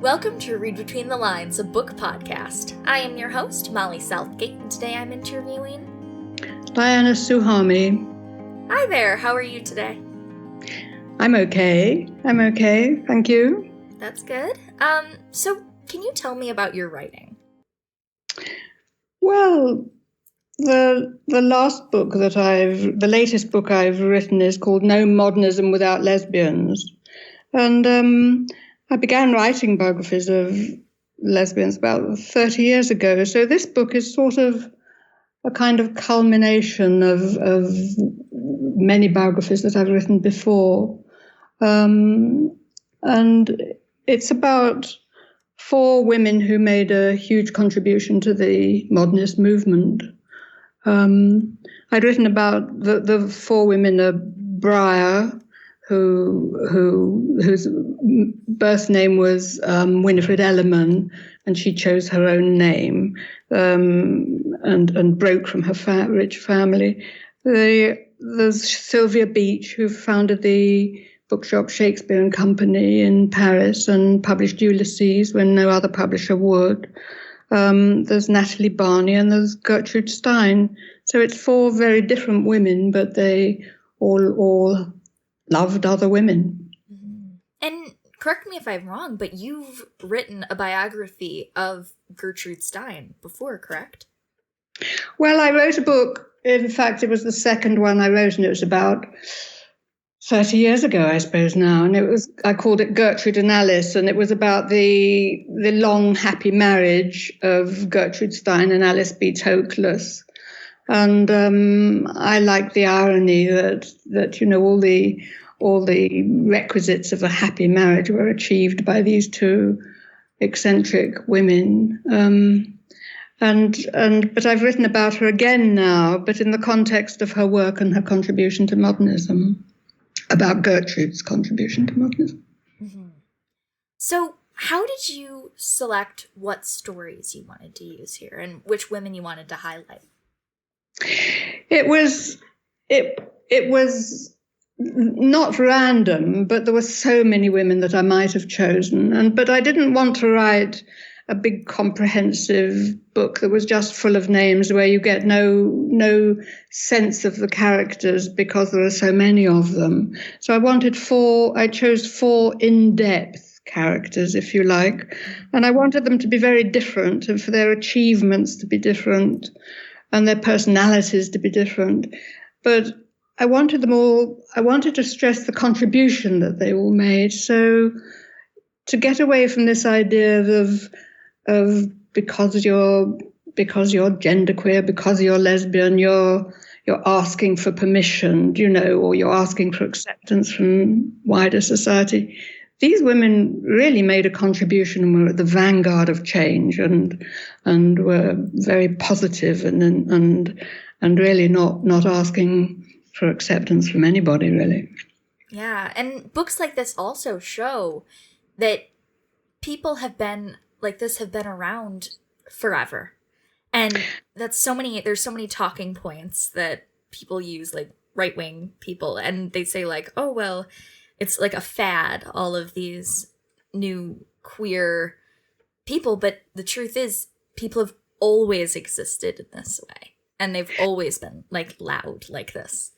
Welcome to Read Between the Lines, a book podcast. I am your host, Molly Southgate, and today I'm interviewing Diana Souhami. Hi there, how are you today? I'm okay, thank you. That's good. So can you tell me about your writing? Well, the latest book I've written is called Modernism Without Lesbians. And I began writing biographies of lesbians about 30 years ago. So this book is sort of a kind of culmination of many biographies that I've written before. And it's about 4 women who made a huge contribution to the modernist movement. I'd written about the 4 women of Briar, whose birth name was Winifred Elliman, and she chose her own name and broke from her rich family. There's Sylvia Beach, who founded the bookshop Shakespeare and Company in Paris and published Ulysses when no other publisher would. There's Natalie Barney and there's Gertrude Stein. So it's 4 very different women, but they all loved other women. And correct me if I'm wrong, but you've written a biography of Gertrude Stein before, correct? Well, I wrote a book. In fact, it was the second one I wrote, and it was about 30 years ago, I suppose now. And I called it Gertrude and Alice, and it was about the long, happy marriage of Gertrude Stein and Alice B. Toklas. And I like the irony that all the requisites of a happy marriage were achieved by these 2 eccentric women. But I've written about her again now, but in the context of her work and her contribution to modernism, about Gertrude's contribution to modernism. Mm-hmm. So how did you select what stories you wanted to use here and which women you wanted to highlight? It was not random, but there were so many women that I might have chosen. But I didn't want to write a big comprehensive book that was just full of names where you get no sense of the characters because there are so many of them. So I chose 4 in-depth characters, if you like. And I wanted them to be very different and for their achievements to be different and their personalities to be different. But I wanted to stress the contribution that they all made. So to get away from this idea of because you're genderqueer, because you're lesbian, you're asking for permission, or you're asking for acceptance from wider society. These women really made a contribution and were at the vanguard of change and were very positive and really not asking for acceptance from anybody, really. Yeah, and books like this also show that people have been around forever. And there's so many talking points that people use, like right-wing people, and they say like, oh, well, it's like a fad, all of these new queer people. But the truth is, people have always existed in this way. And they've always been like loud like this.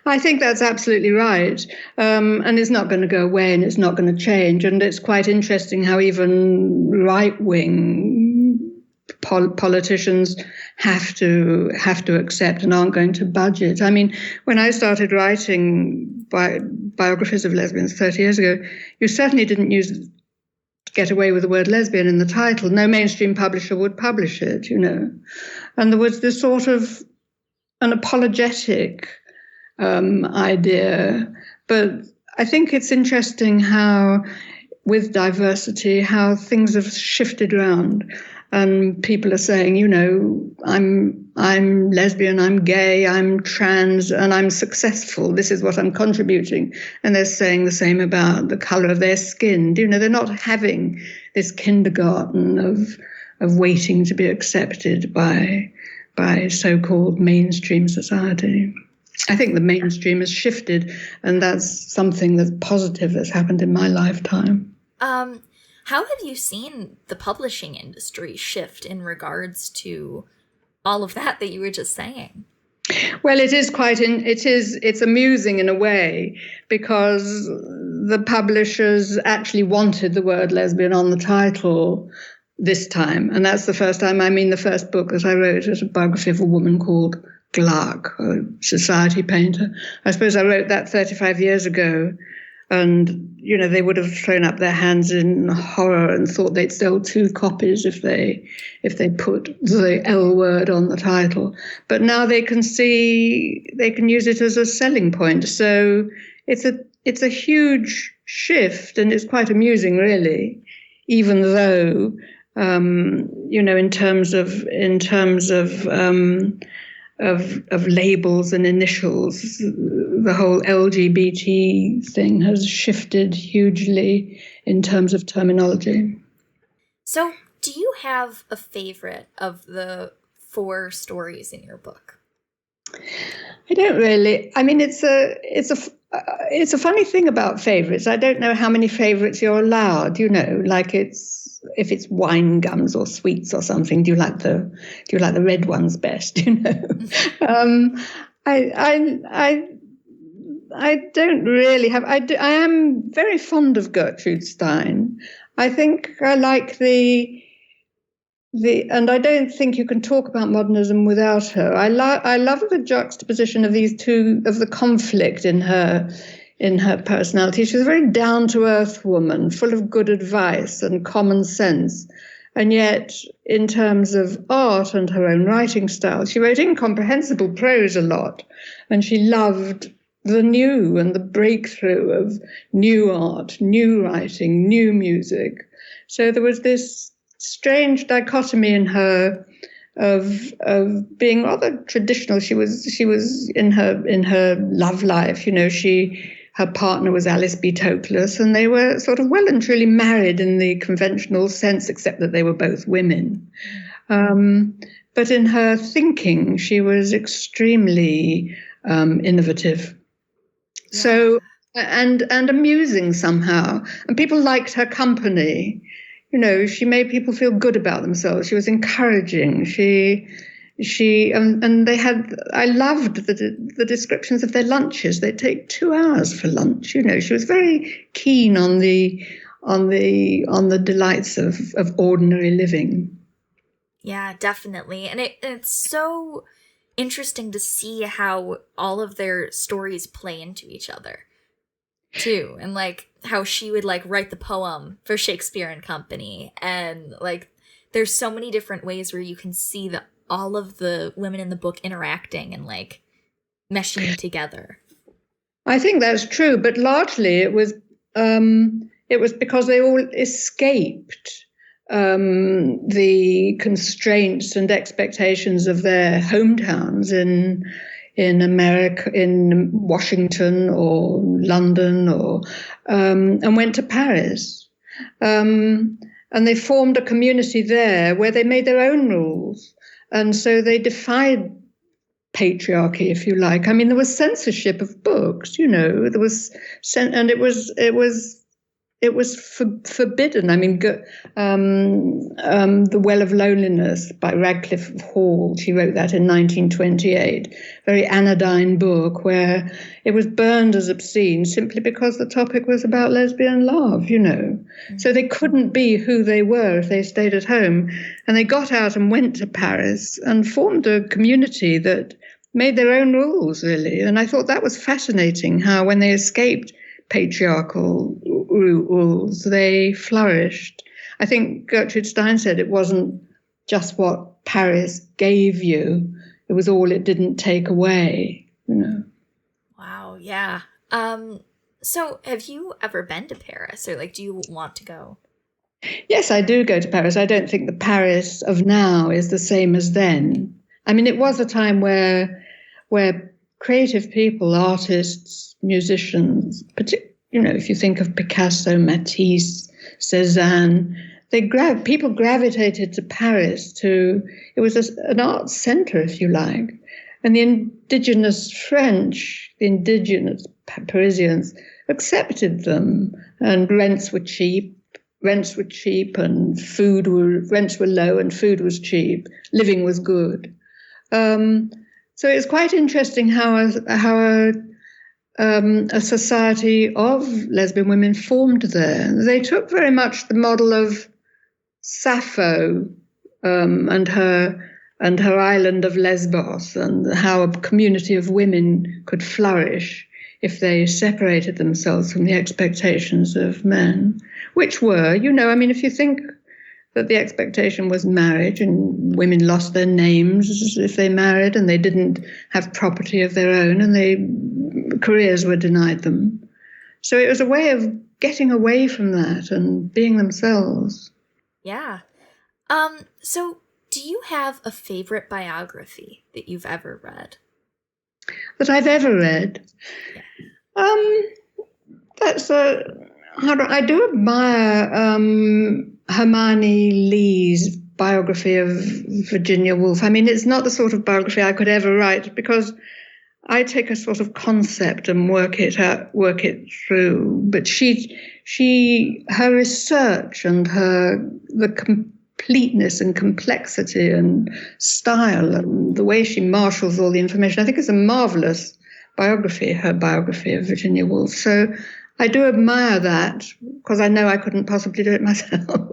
I think that's absolutely right. And it's not going to go away and it's not going to change. And it's quite interesting how even right-wing politicians have to accept and aren't going to budge it. I mean, when I started writing biographies of lesbians 30 years ago, you certainly didn't get away with the word lesbian in the title. No mainstream publisher would publish it, And there was this sort of an apologetic idea. But I think it's interesting how, with diversity, how things have shifted around. And people are saying, I'm lesbian, I'm gay, I'm trans, and I'm successful. This is what I'm contributing. And they're saying the same about the color of their skin. They're not having this kindergarten of waiting to be accepted by so-called mainstream society. I think the mainstream has shifted, and that's something that's positive that's happened in my lifetime. How have you seen the publishing industry shift in regards to all of that you were just saying? Well, it's amusing in a way, because the publishers actually wanted the word lesbian on the title this time. And that's the first time. I mean, the first book that I wrote was a biography of a woman called Glark, a society painter. I suppose I wrote that 35 years ago. And, they would have thrown up their hands in horror and thought they'd sell 2 copies if they put the L word on the title. But now they can use it as a selling point. So it's a huge shift, and it's quite amusing, really, even though, in terms of labels and initials, the whole LGBT thing has shifted hugely in terms of terminology. So, do you have a favorite of the 4 stories in your book? I don't really. I mean, it's a funny thing about favorites. I don't know how many favorites you're allowed. Like if it's wine gums or sweets or something, do you like the red ones best? I don't really have. I am very fond of Gertrude Stein. I think I like and I don't think you can talk about modernism without her. I love the juxtaposition of these two, of the conflict in her personality. She's a very down-to-earth woman, full of good advice and common sense. And yet, in terms of art and her own writing style, she wrote incomprehensible prose a lot. And she loved the new and the breakthrough of new art, new writing, new music. So there was this strange dichotomy in her of being rather traditional. She was in her love life, her partner was Alice B. Toklas, and they were sort of well and truly married in the conventional sense, except that they were both women. But in her thinking, she was extremely innovative. Yeah. So, and amusing somehow. And people liked her company. She made people feel good about themselves. She was encouraging. And they had, I loved the descriptions of their lunches. They'd take 2 hours for lunch. She was very keen on the delights of ordinary living. Yeah, definitely. And it's so interesting to see how all of their stories play into each other too. And like how she would like write the poem for Shakespeare and Company. And like there's so many different ways where you can see all of the women in the book interacting and like meshing together. I think that's true, but largely it was because they all escaped the constraints and expectations of their hometowns in America, in Washington or London, and went to Paris. And they formed a community there where they made their own rules. And so they defied patriarchy, if you like. I mean, there was censorship of books, there was, and it was forbidden. I mean, The Well of Loneliness by Radcliffe Hall, she wrote that in 1928, very anodyne book where it was burned as obscene simply because the topic was about lesbian love, Mm-hmm. So they couldn't be who they were if they stayed at home. And they got out and went to Paris and formed a community that made their own rules, really. And I thought that was fascinating, how when they escaped patriarchal rules, they flourished. I think Gertrude Stein said it wasn't just what Paris gave you, it was all it didn't take away, Wow, yeah. So have you ever been to Paris, or like do you want to go? Yes, I do go to Paris. I don't think the Paris of now is the same as then. I mean, it was a time where creative people, artists, musicians, if you think of Picasso, Matisse, Cézanne, people gravitated to Paris it was an art center, if you like. And the indigenous French, the indigenous Parisians accepted them, and rents were cheap, rents were cheap and rents were low and food was cheap. Living was good. So it's quite interesting how a society of lesbian women formed there. They took very much the model of Sappho and her island of Lesbos, and how a community of women could flourish if they separated themselves from the expectations of men, which were, if you think that the expectation was marriage, and women lost their names if they married, and they didn't have property of their own, and careers were denied them. So it was a way of getting away from that and being themselves. Yeah. So do you have a favorite biography that you've ever read? That I've ever read? Yeah. I do admire Hermione Lee's biography of Virginia Woolf. I mean, it's not the sort of biography I could ever write, because I take a sort of concept and work it through. But her research and the completeness and complexity and style and the way she marshals all the information, I think is a marvelous biography, her biography of Virginia Woolf. So I do admire that, because I know I couldn't possibly do it myself.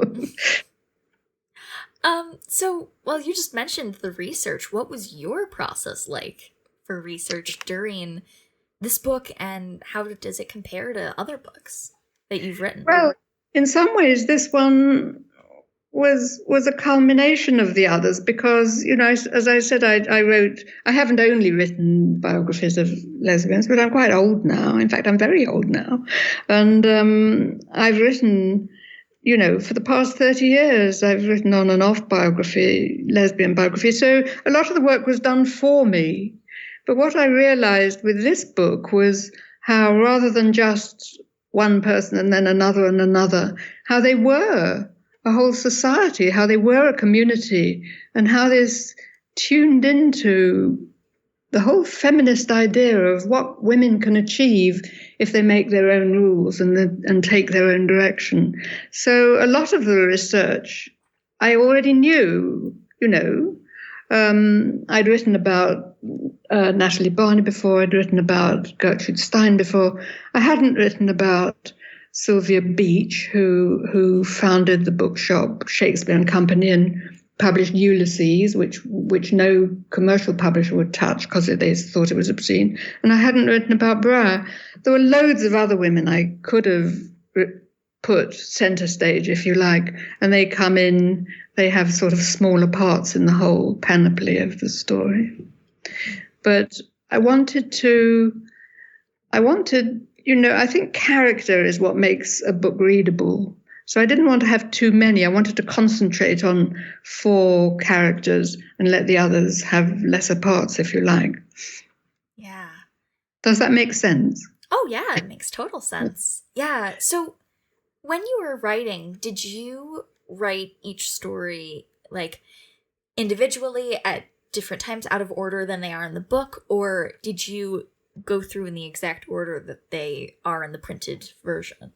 So, well, you just mentioned the research. What was your process like for research during this book, and how does it compare to other books that you've written? Well, in some ways, this one was a culmination of the others, because, as I said, I haven't only written biographies of lesbians, but I'm quite old now. In fact, I'm very old now. And I've written, for the past 30 years, I've written on and off lesbian biography. So a lot of the work was done for me. But what I realized with this book was how, rather than just one person and then another and another, how they were a whole society, how they were a community, and how this tuned into the whole feminist idea of what women can achieve if they make their own rules and take their own direction. So a lot of the research I already knew, I'd written about Natalie Barney before, I'd written about Gertrude Stein before. I hadn't written about Sylvia Beach, who founded the bookshop Shakespeare and Company and published Ulysses, which no commercial publisher would touch because they thought it was obscene. And I hadn't written about Bra. There were loads of other women I could have put center stage, if you like, and they come in, they have sort of smaller parts in the whole panoply of the story. But I think character is what makes a book readable. So I didn't want to have too many. I wanted to concentrate on 4 characters and let the others have lesser parts, if you like. Yeah. Does that make sense? Oh, yeah, it makes total sense. Yeah. So when you were writing, did you write each story like individually at different times out of order than they are in the book, or did you go through in the exact order that they are in the printed version?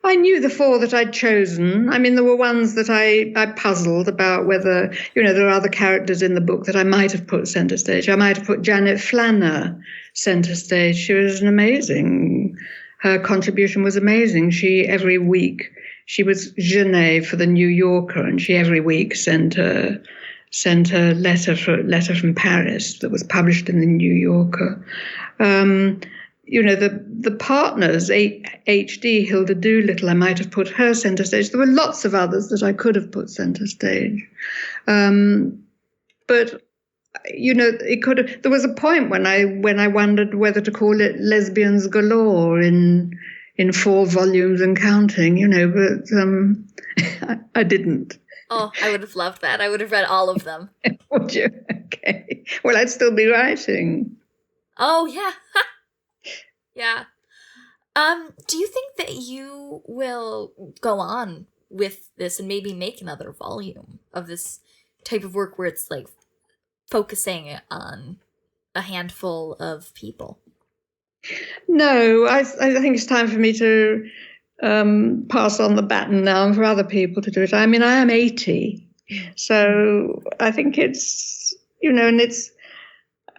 I knew the 4 that I'd chosen. I mean, there were ones that I puzzled about whether, there are other characters in the book that I might have put center stage. I might have put Janet Flanner center stage. She was her contribution was amazing. Every week, she was Genet for the New Yorker, and she every week sent a letter from Paris that was published in the New Yorker. The partners, H.D. Hilda Doolittle, I might have put her center stage. There were lots of others that I could have put center stage. But it could have, there was a point when I wondered whether to call it Lesbians Galore in 4 volumes and counting, but I didn't. Oh, I would have loved that. I would have read all of them. Would you? Okay. Well, I'd still be writing. Oh, yeah. Yeah. Do you think that you will go on with this and maybe make another volume of this type of work where it's like focusing on a handful of people? No, I think it's time for me to pass on the baton now and for other people to do it. I mean, I am 80, so I think it's, and it's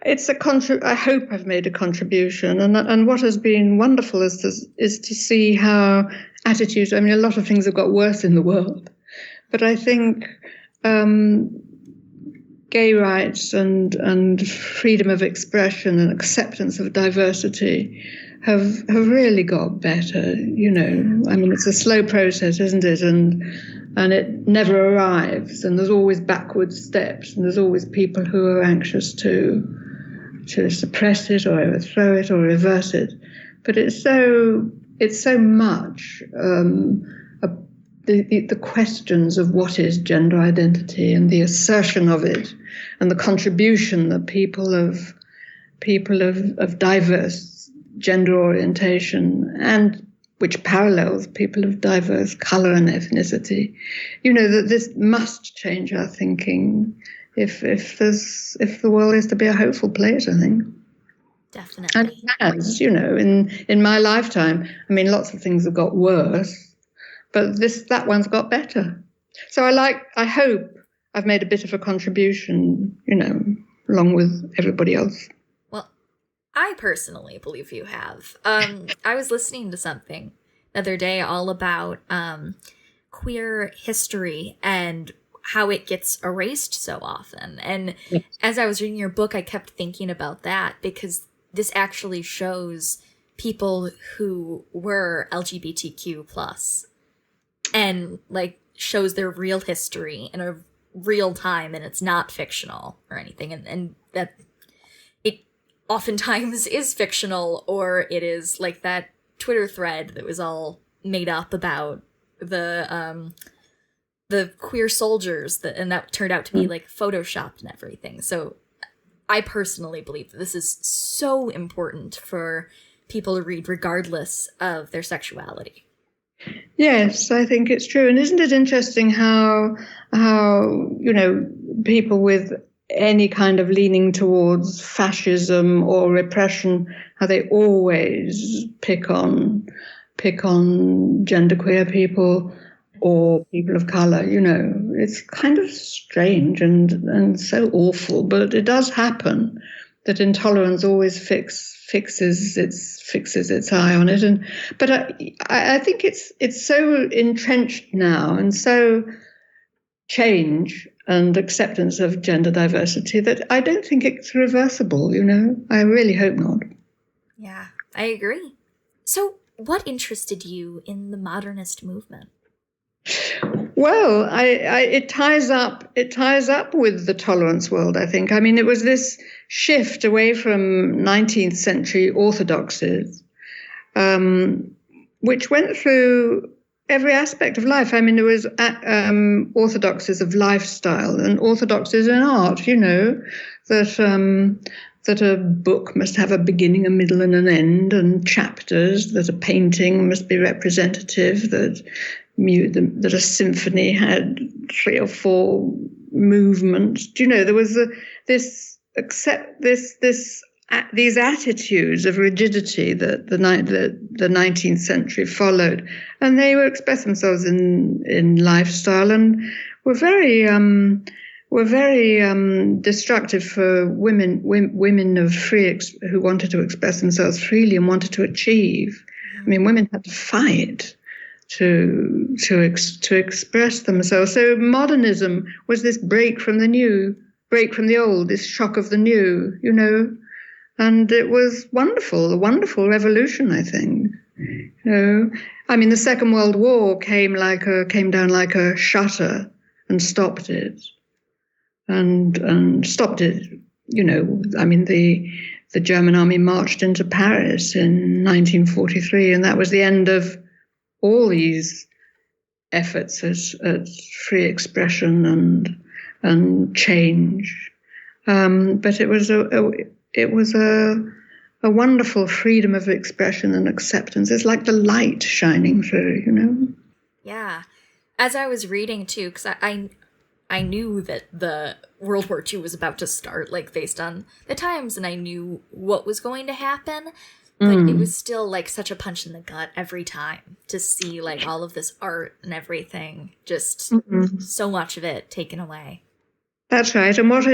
I hope I've made a contribution, and what has been wonderful is to see how attitudes. I mean, a lot of things have got worse in the world, but I think gay rights and freedom of expression and acceptance of diversity have really got better. I mean, it's a slow process, isn't it? And it never arrives, and there's always backward steps, and there's always people who are anxious to suppress it or overthrow it or reverse it. But it's so much the questions of what is gender identity and the assertion of it and the contribution that people of diverse gender orientation and which parallels people of diverse colour and ethnicity, that this must change our thinking if the world is to be a hopeful place, I think. Definitely. And it has, in my lifetime. I mean, lots of things have got worse, but that one's got better. So I hope I've made a bit of a contribution, along with everybody else. Well, I personally believe you have. I was listening to something the other day all about queer history and how it gets erased so often. And as I was reading your book, I kept thinking about that, because this actually shows people who were LGBTQ plus and shows their real history in a real time, and it's not fictional or anything. And that it oftentimes is fictional, or it is like that Twitter thread that was all made up about the queer soldiers and that turned out to be photoshopped and everything. So I personally believe that this is so important for people to read regardless of their sexuality. Yes, I think it's true. And isn't it interesting how people with any kind of leaning towards fascism or repression, how they always pick on genderqueer people or people of colour. It's kind of strange and so awful, but it does happen that intolerance always fixes its eye on it. But I think it's so entrenched now, and so change and acceptance of gender diversity that I don't think it's reversible. I really hope not. Yeah, I agree. So, what interested you in the modernist movement? Well, it ties up with the tolerance world, I think. I mean, it was this shift away from 19th century orthodoxies, which went through every aspect of life. I mean, there was orthodoxies of lifestyle and orthodoxies in art, that a book must have a beginning, a middle, and an end, and chapters, that a painting must be representative, that a symphony had 3 or 4 movements. There was these attitudes of rigidity that the 19th century followed, and they would express themselves in lifestyle and were very destructive for women of who wanted to express themselves freely and wanted to achieve. I mean, women had to fight to express themselves. So modernism was this break from the old, this shock of the new, and it was a wonderful revolution, I think. I mean, the Second World War came down like a shutter and stopped it. And stopped it, I mean, the German army marched into Paris in 1943, and that was the end of all these efforts at free expression and change. But it was a wonderful freedom of expression and acceptance. It's like the light shining through, Yeah. As I was reading too, because I knew that the World War II was about to start, based on the times, and I knew what was going to happen. but it was still like such a punch in the gut every time to see like all of this art and everything, just so much of it taken away. That's right. And what's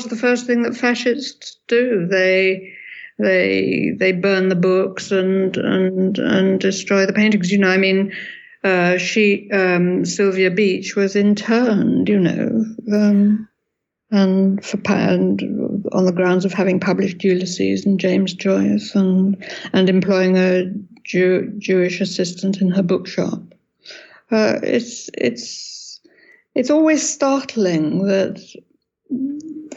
the first thing that fascists do? They burn the books and destroy the paintings. You know, I mean, Sylvia Beach was interned, you know, and on the grounds of having published Ulysses and James Joyce and employing a Jewish assistant in her bookshop. It's always startling that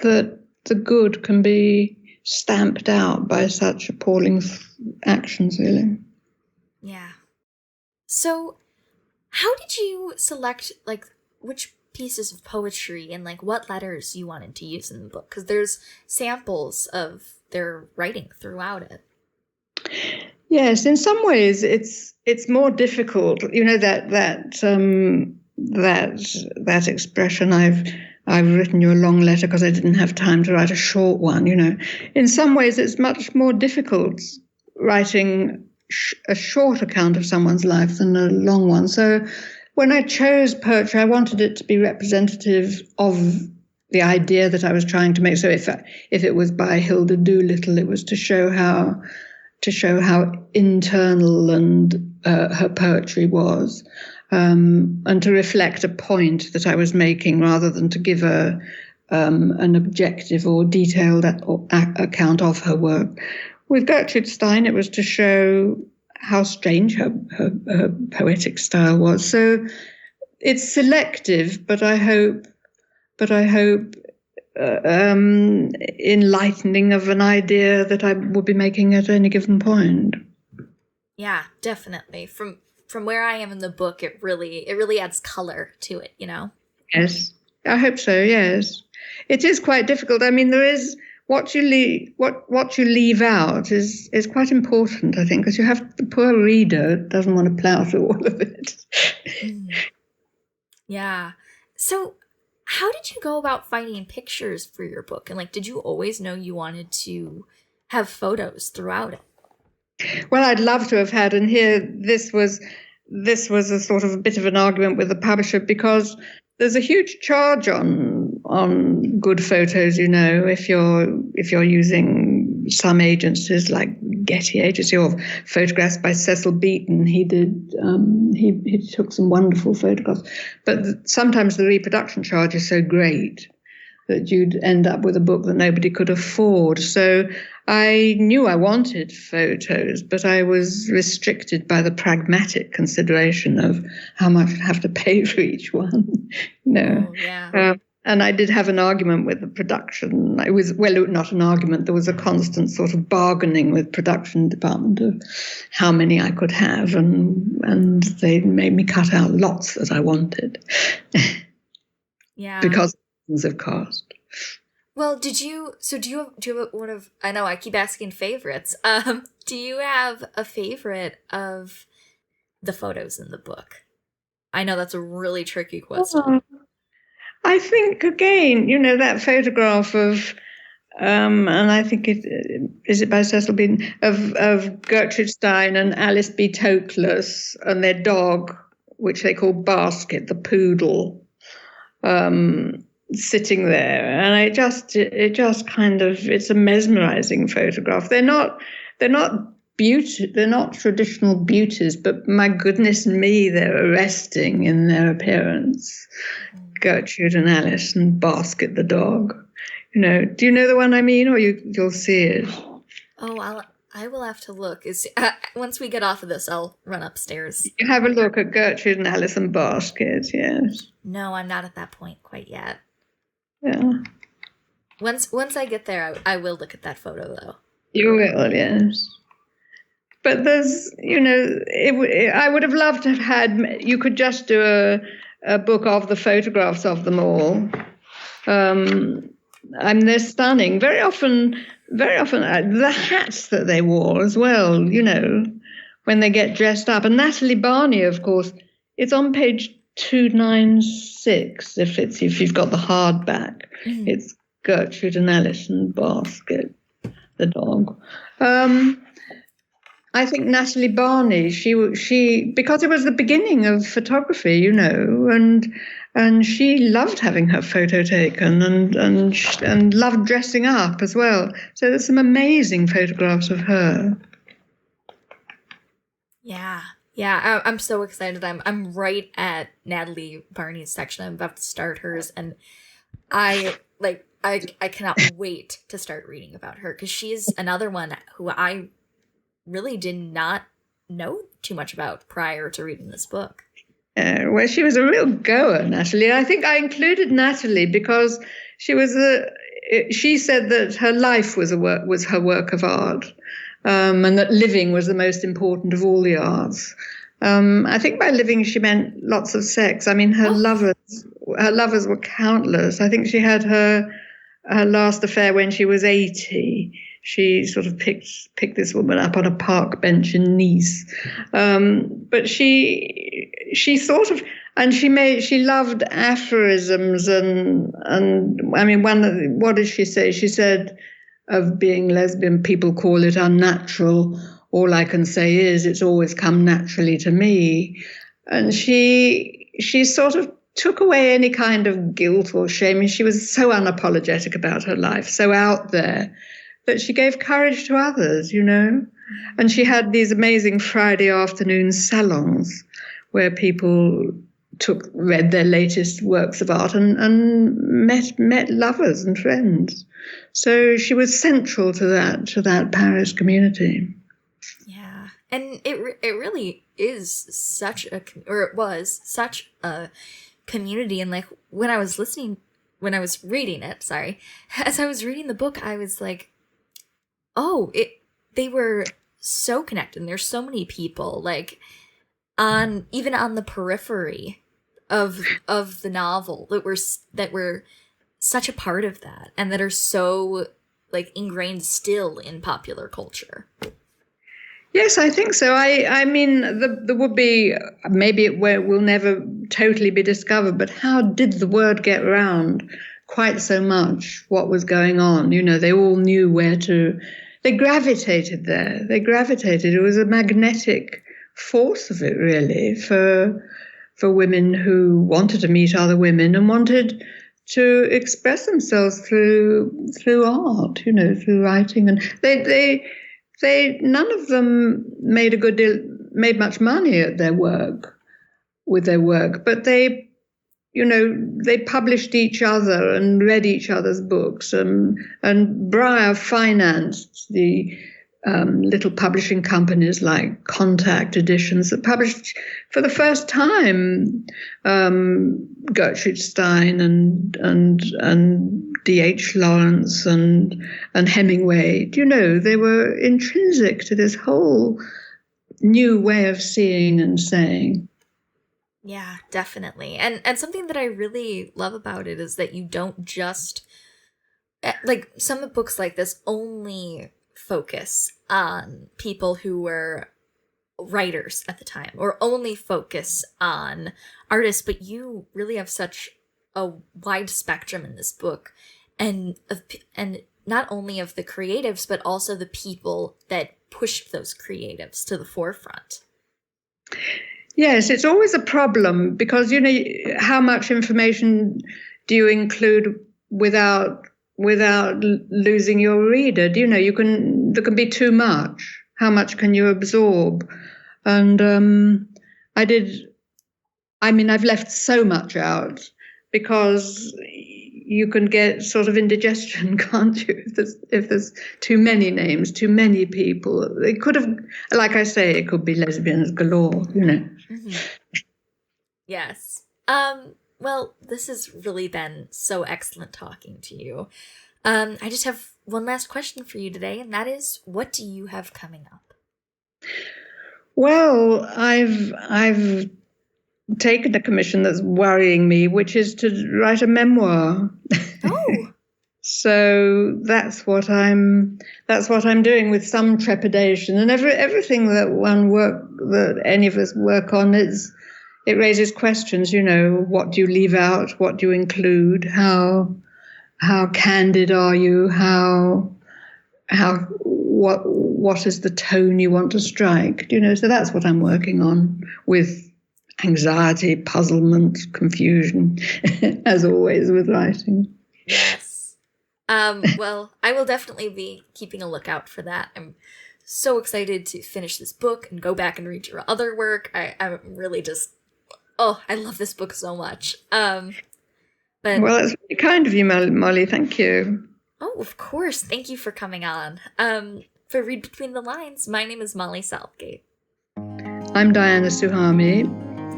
the good can be stamped out by such appalling actions, really. Yeah. So, how did you select, like, which pieces of poetry and, like, what letters you wanted to use in the book? Because there's samples of their writing throughout it. Yes, in some ways it's more difficult. You know, that expression, I've written you a long letter because I didn't have time to write a short one, you know. In some ways it's much more difficult writing a short account of someone's life than a long one. So when I chose poetry, I wanted it to be representative of the idea that I was trying to make. So if it was by Hilda Doolittle, it was to show how internal and her poetry was. And to reflect a point that I was making rather than to give an objective or detailed account of her work. With Gertrude Stein, it was to show how strange her poetic style was. So it's selective, but I hope enlightening of an idea that I would be making at any given point. Yeah, definitely. From where I am in the book, it really adds color to it, you know? Yes, I hope so, yes. It is quite difficult. I mean, there is what you leave out is quite important, I think, because you have the poor reader doesn't want to plow through all of it. Yeah. So how did you go about finding pictures for your book? And, like, did you always know you wanted to have photos throughout it? Well, I'd love to have had, and here this was a sort of a bit of an argument with the publisher because there's a huge charge on good photos, you know, if you're using some agencies like Getty Agency or photographs by Cecil Beaton. He took some wonderful photographs, but sometimes the reproduction charge is so great that you'd end up with a book that nobody could afford. So I knew I wanted photos, but I was restricted by the pragmatic consideration of how much I'd have to pay for each one. Oh, yeah. And I did have an argument with the production. It was, well, not an argument. There was a constant sort of bargaining with production department of how many I could have, and they made me cut out lots that I wanted. Yeah. Because of cost. Well, do you have one of, I know I keep asking favorites. Do you have a favorite of the photos in the book? I know that's a really tricky question. I think, again, you know, that photograph of, and I think is it by Cecil Beaton, of Gertrude Stein and Alice B. Tokeless and their dog, which they call Basket, the poodle, sitting there. And it just kind of, it's a mesmerizing photograph. They're not beauty, they're not traditional beauties, but my goodness me, they're arresting in their appearance. Gertrude and Alice and Basket the dog. You know, do you know the one I mean, or you'll see it? Oh, I will have to look. Once we get off of this, I'll run upstairs. You have a look at Gertrude and Alice and Basket, yes. No, I'm not at that point quite yet. Yeah. Once I get there, I will look at that photo, though. You will, yes. But there's, you know, I would have loved to have had, you could just do a book of the photographs of them all. They're stunning. Very often, the hats that they wore as well, you know, when they get dressed up. And Natalie Barney, of course, it's on page 296 if you've got the hardback. Mm-hmm. It's Gertrude and Alice and Basket, the dog. I think Natalie Barney, she because it was the beginning of photography, and she loved having her photo taken and loved dressing up as well. So there's some amazing photographs of her. Yeah, I'm so excited. I'm right at Natalie Barney's section. I'm about to start hers, and I cannot wait to start reading about her, because she's another one who I really did not know too much about prior to reading this book. Well, she was a real goer, Natalie. I think I included Natalie because she said that her life was her work of art, and that living was the most important of all the arts. I think by living she meant lots of sex. I mean, her lovers were countless. I think she had her last affair when she was 80. She sort of picked this woman up on a park bench in Nice, but she sort of, and she loved aphorisms and I mean, what did she say? She said, of being lesbian, people call it unnatural. All I can say is it's always come naturally to me. And she sort of took away any kind of guilt or shame. And she was so unapologetic about her life, so out there, that she gave courage to others, And she had these amazing Friday afternoon salons where people read their latest works of art and met lovers and friends. So she was central to that Paris community. Yeah, and it really is it was such a community. And like when I was reading it, as I was reading the book, I was like, oh, they were so connected. And there's so many people like even on the periphery of the novel that were such a part of that, and that are so like ingrained still in popular culture. Yes, I think so. I mean, there would be, maybe it will never totally be discovered, but how did the word get around quite so much what was going on? They all knew they gravitated there. It was a magnetic force of it, really, for women who wanted to meet other women and wanted to express themselves through art, through writing. And they none of them made much money at with their work, but they published each other and read each other's books, and Breyer financed the little publishing companies like Contact Editions that published for the first time Gertrude Stein and D.H. Lawrence and Hemingway. They were intrinsic to this whole new way of seeing and saying. Yeah, definitely. And something that I really love about it is that you don't just, like, some books like this only focus on people who were writers at the time, or only focus on artists, but you really have such a wide spectrum in this book, and not only of the creatives, but also the people that pushed those creatives to the forefront. Yes, it's always a problem because, how much information do you include without losing your reader? There can be too much. How much can you absorb? And I've left so much out because you can get sort of indigestion, can't you? If there's too many names, too many people. It could have, like I say, it could be lesbians galore, Mm-hmm. Yes. Well, this has really been so excellent talking to you. I just have one last question for you today, and that is, what do you have coming up? Well, I've taken a commission that's worrying me, which is to write a memoir. Oh. So that's what I'm doing with some trepidation, and everything that any of us work on it raises questions. What do you leave out? What do you include? How candid are you? What what is the tone you want to strike? So that's what I'm working on with anxiety, puzzlement, confusion, as always with writing. Yes. Well, I will definitely be keeping a lookout for that. I'm so excited to finish this book and go back and read your other work. I'm really just, I love this book so much. Well, it's really kind of you, Molly. Thank you. Oh, of course. Thank you for coming on. For Read Between the Lines, my name is Molly Southgate. I'm Diana Souhami.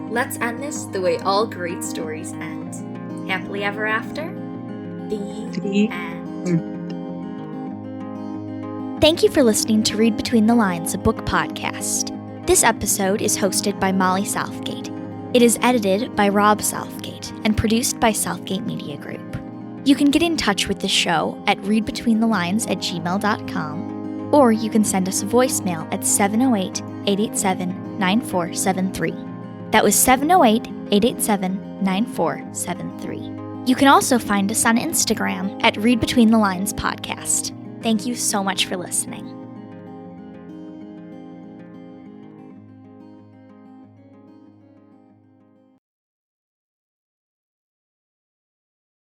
Let's end this the way all great stories end. Happily ever after. The end. Thank you for listening to Read Between the Lines, a book podcast. This episode is hosted by Molly Southgate. It is edited by Rob Southgate and produced by Southgate Media Group. You can get in touch with the show at readbetweenthelines@gmail.com, or you can send us a voicemail at 708-887-9473. That was 708-887-9473. You can also find us on Instagram at Read Between the Lines Podcast. Thank you so much for listening.